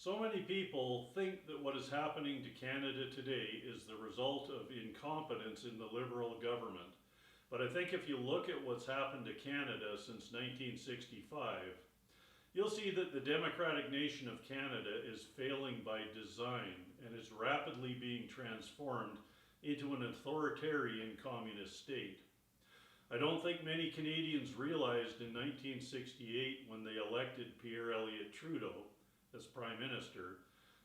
So many people think that what is happening to Canada today is the result of incompetence in the Liberal government. But I think if you look at what's happened to Canada since 1965, you'll see that the democratic nation of Canada is failing by design and is rapidly being transformed into an authoritarian communist state. I don't think many Canadians realized in 1968, when they elected Pierre Elliott Trudeau as Prime Minister,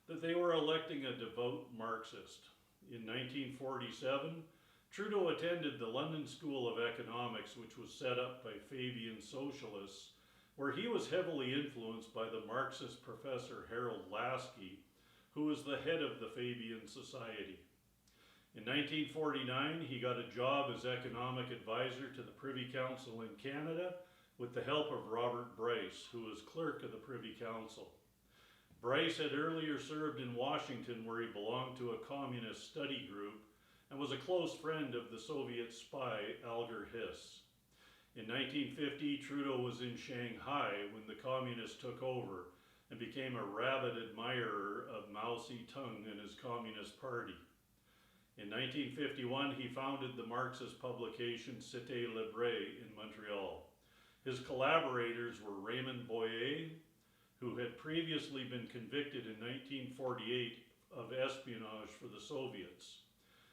that they were electing a devout Marxist. In 1947, Trudeau attended the London School of Economics, which was set up by Fabian socialists, where he was heavily influenced by the Marxist professor Harold Lasky, who was the head of the Fabian Society. In 1949, he got a job as economic advisor to the Privy Council in Canada with the help of Robert Bryce, who was clerk of the Privy Council. Bryce had earlier served in Washington, where he belonged to a communist study group and was a close friend of the Soviet spy Alger Hiss. In 1950, Trudeau was in Shanghai when the communists took over and became a rabid admirer of Mao Zedong and his Communist Party. In 1951, he founded the Marxist publication Cité Libre in Montreal. His collaborators were Raymond Boyer, who had previously been convicted in 1948 of espionage for the Soviets,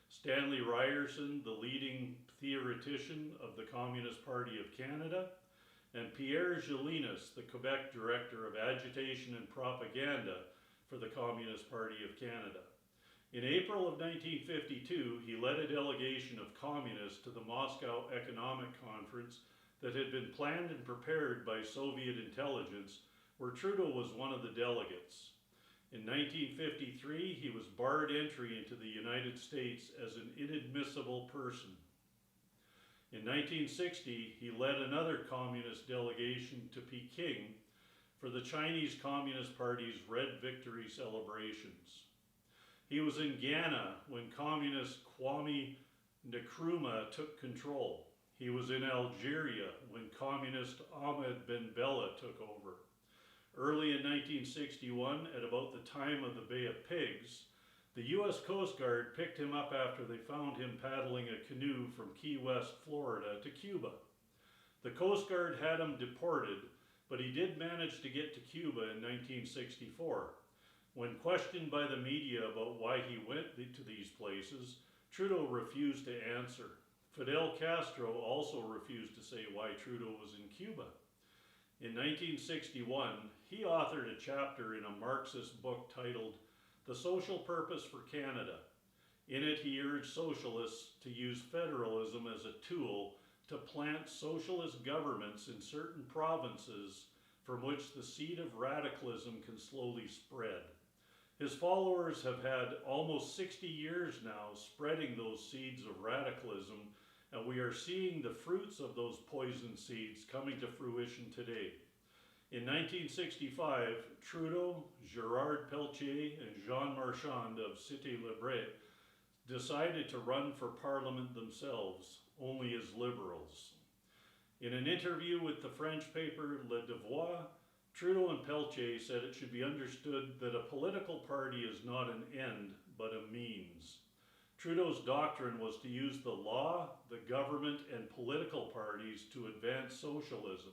Stanley Ryerson, the leading theoretician of the Communist Party of Canada, and Pierre Gélinas, the Quebec Director of Agitation and Propaganda for the Communist Party of Canada. In April of 1952, he led a delegation of communists to the Moscow Economic Conference that had been planned and prepared by Soviet intelligence, where Trudeau was one of the delegates. In 1953, he was barred entry into the United States as an inadmissible person. In 1960, he led another communist delegation to Peking for the Chinese Communist Party's Red Victory celebrations. He was in Ghana when communist Kwame Nkrumah took control. He was in Algeria when communist Ahmed Ben Bella took over. Early in 1961, at about the time of the Bay of Pigs, the U.S. Coast Guard picked him up after they found him paddling a canoe from Key West, Florida to Cuba. The Coast Guard had him deported, but he did manage to get to Cuba in 1964. When questioned by the media about why he went to these places, Trudeau refused to answer. Fidel Castro also refused to say why Trudeau was in Cuba. In 1961, he authored a chapter in a Marxist book titled The Social Purpose for Canada. In it, he urged socialists to use federalism as a tool to plant socialist governments in certain provinces from which the seed of radicalism can slowly spread. His followers have had almost 60 years now spreading those seeds of radicalism, and we are seeing the fruits of those poison seeds coming to fruition today. In 1965, Trudeau, Gérard Pelletier, and Jean Marchand of Cité Libre decided to run for Parliament themselves, only as Liberals. In an interview with the French paper Le Devoir, Trudeau and Pelletier said it should be understood that a political party is not an end, but a means. Trudeau's doctrine was to use the law, the government, and political parties to advance socialism.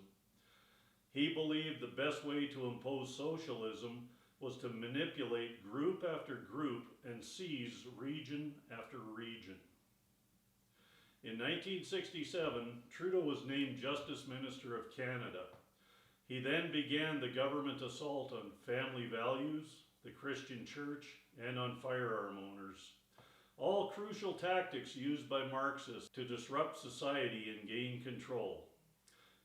He believed the best way to impose socialism was to manipulate group after group and seize region after region. In 1967, Trudeau was named Justice Minister of Canada. He then began the government assault on family values, the Christian church, and on firearm owners. All crucial tactics used by Marxists to disrupt society and gain control.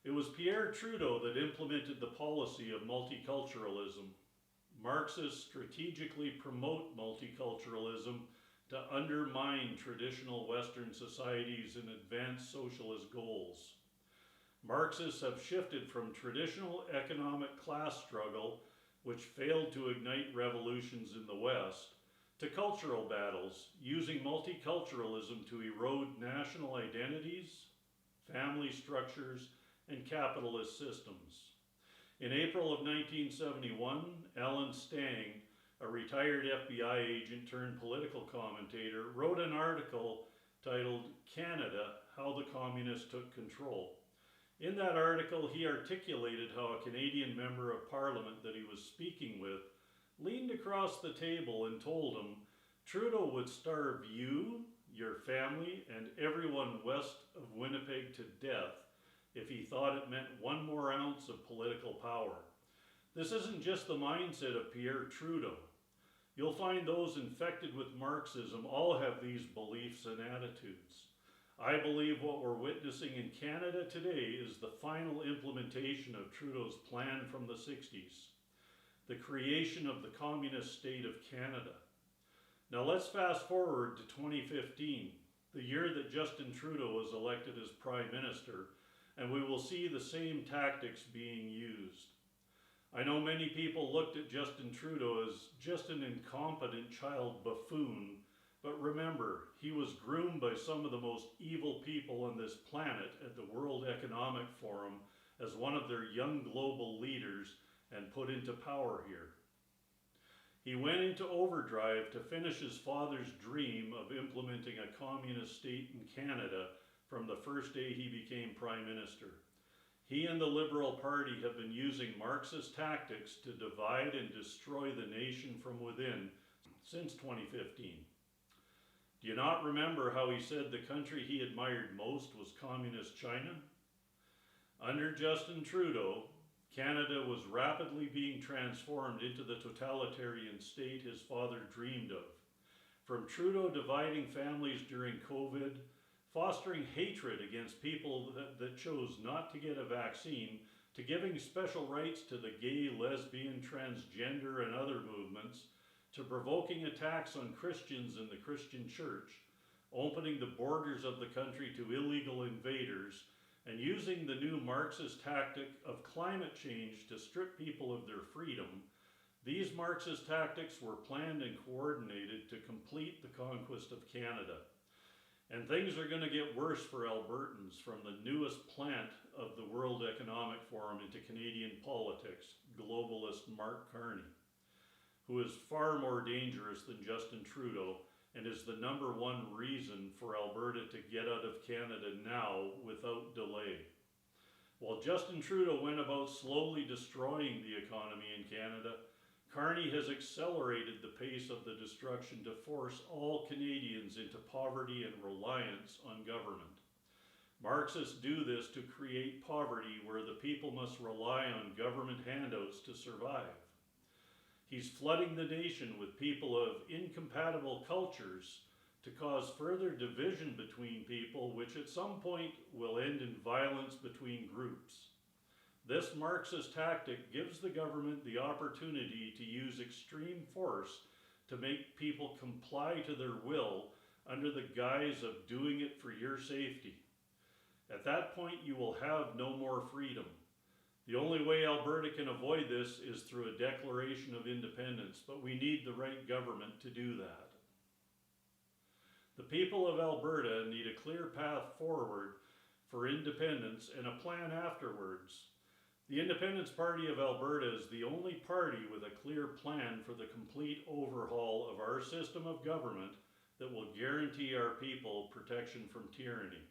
It was Pierre Trudeau that implemented the policy of multiculturalism. Marxists strategically promote multiculturalism to undermine traditional Western societies and advance socialist goals. Marxists have shifted from traditional economic class struggle, which failed to ignite revolutions in the West, to cultural battles, using multiculturalism to erode national identities, family structures, and capitalist systems. In April of 1971, Alan Stang, a retired FBI agent turned political commentator, wrote an article titled "Canada, How the Communists Took Control." In that article, he articulated how a Canadian member of Parliament that he was speaking with leaned across the table and told him Trudeau would starve you, your family, and everyone west of Winnipeg to death if he thought it meant one more ounce of political power. This isn't just the mindset of Pierre Trudeau. You'll find those infected with Marxism all have these beliefs and attitudes. I believe what we're witnessing in Canada today is the final implementation of Trudeau's plan from the 60s, the creation of the Communist State of Canada. Now let's fast forward to 2015, the year that Justin Trudeau was elected as Prime Minister, and we will see the same tactics being used. I know many people looked at Justin Trudeau as just an incompetent child buffoon, but remember, he was groomed by some of the most evil people on this planet at the World Economic Forum as one of their young global leaders and put into power here. He went into overdrive to finish his father's dream of implementing a communist state in Canada from the first day he became Prime Minister. He and the Liberal Party have been using Marxist tactics to divide and destroy the nation from within since 2015. Do you not remember how he said the country he admired most was Communist China? Under Justin Trudeau, Canada was rapidly being transformed into the totalitarian state his father dreamed of. From Trudeau dividing families during COVID, fostering hatred against people that chose not to get a vaccine, to giving special rights to the gay, lesbian, transgender, and other movements, to provoking attacks on Christians in the Christian church, opening the borders of the country to illegal invaders, and using the new Marxist tactic of climate change to strip people of their freedom. These Marxist tactics were planned and coordinated to complete the conquest of Canada. And things are going to get worse for Albertans from the newest plant of the World Economic Forum into Canadian politics, globalist Mark Carney, who is far more dangerous than Justin Trudeau and is the number one reason for Alberta to get out of Canada now without delay. While Justin Trudeau went about slowly destroying the economy in Canada, Carney has accelerated the pace of the destruction to force all Canadians into poverty and reliance on government. Marxists do this to create poverty where the people must rely on government handouts to survive. He's flooding the nation with people of incompatible cultures to cause further division between people, which at some point will end in violence between groups. This Marxist tactic gives the government the opportunity to use extreme force to make people comply to their will under the guise of doing it for your safety. At that point, you will have no more freedom. The only way Alberta can avoid this is through a declaration of independence, but we need the right government to do that. The people of Alberta need a clear path forward for independence and a plan afterwards. The Independence Party of Alberta is the only party with a clear plan for the complete overhaul of our system of government that will guarantee our people protection from tyranny.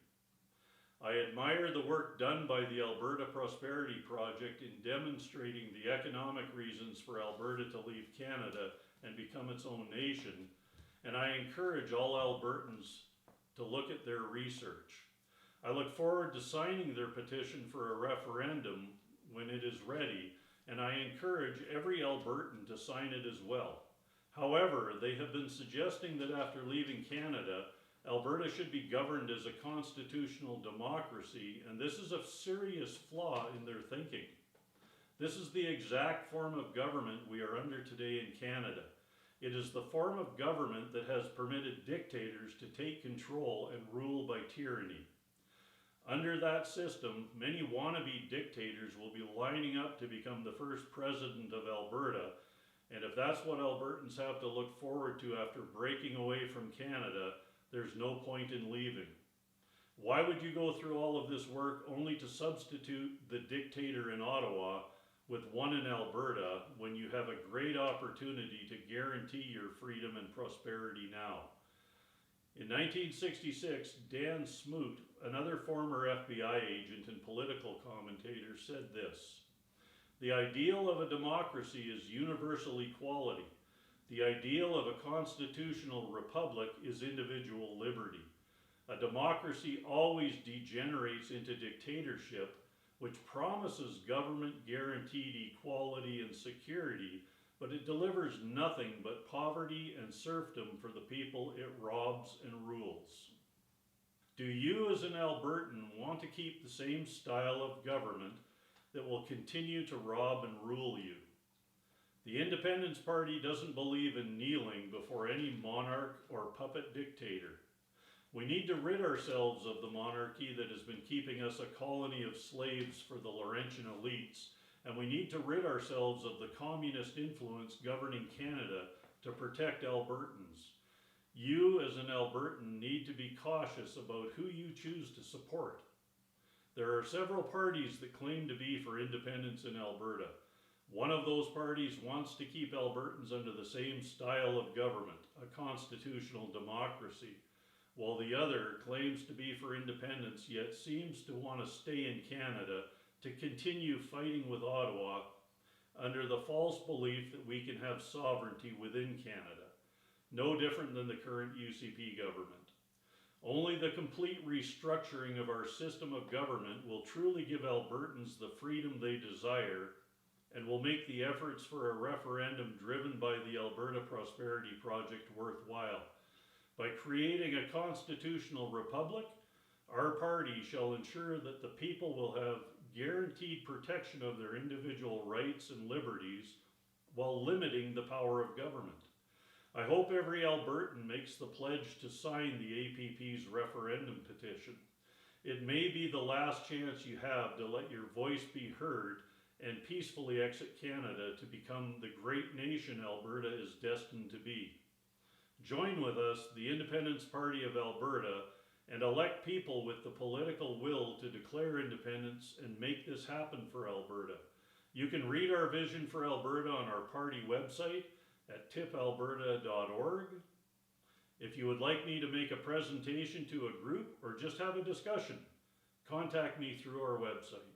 I admire the work done by the Alberta Prosperity Project in demonstrating the economic reasons for Alberta to leave Canada and become its own nation, and I encourage all Albertans to look at their research. I look forward to signing their petition for a referendum when it is ready, and I encourage every Albertan to sign it as well. However, they have been suggesting that after leaving Canada, Alberta should be governed as a constitutional democracy, and this is a serious flaw in their thinking. This is the exact form of government we are under today in Canada. It is the form of government that has permitted dictators to take control and rule by tyranny. Under that system, many wannabe dictators will be lining up to become the first president of Alberta, and if that's what Albertans have to look forward to after breaking away from Canada, there's no point in leaving. Why would you go through all of this work only to substitute the dictator in Ottawa with one in Alberta when you have a great opportunity to guarantee your freedom and prosperity now. In 1966, Dan Smoot, another former FBI agent and political commentator, said this: "The ideal of a democracy is universal equality. The ideal of a constitutional republic is individual liberty. A democracy always degenerates into dictatorship, which promises government-guaranteed equality and security, but it delivers nothing but poverty and serfdom for the people it robs and rules." Do you as an Albertan want to keep the same style of government that will continue to rob and rule you? The Independence Party doesn't believe in kneeling before any monarch or puppet dictator. We need to rid ourselves of the monarchy that has been keeping us a colony of slaves for the Laurentian elites, and we need to rid ourselves of the communist influence governing Canada to protect Albertans. You as an Albertan need to be cautious about who you choose to support. There are several parties that claim to be for independence in Alberta. One of those parties wants to keep Albertans under the same style of government, a constitutional democracy, while the other claims to be for independence yet seems to want to stay in Canada to continue fighting with Ottawa under the false belief that we can have sovereignty within Canada, no different than the current UCP government. Only the complete restructuring of our system of government will truly give Albertans the freedom they desire and will make the efforts for a referendum driven by the Alberta Prosperity Project worthwhile. By creating a constitutional republic, our party shall ensure that the people will have guaranteed protection of their individual rights and liberties while limiting the power of government. I hope every Albertan makes the pledge to sign the APP's referendum petition. It may be the last chance you have to let your voice be heard and peacefully exit Canada to become the great nation Alberta is destined to be. Join with us, the Independence Party of Alberta, and elect people with the political will to declare independence and make this happen for Alberta. You can read our vision for Alberta on our party website at tipalberta.org. If you would like me to make a presentation to a group or just have a discussion, contact me through our website.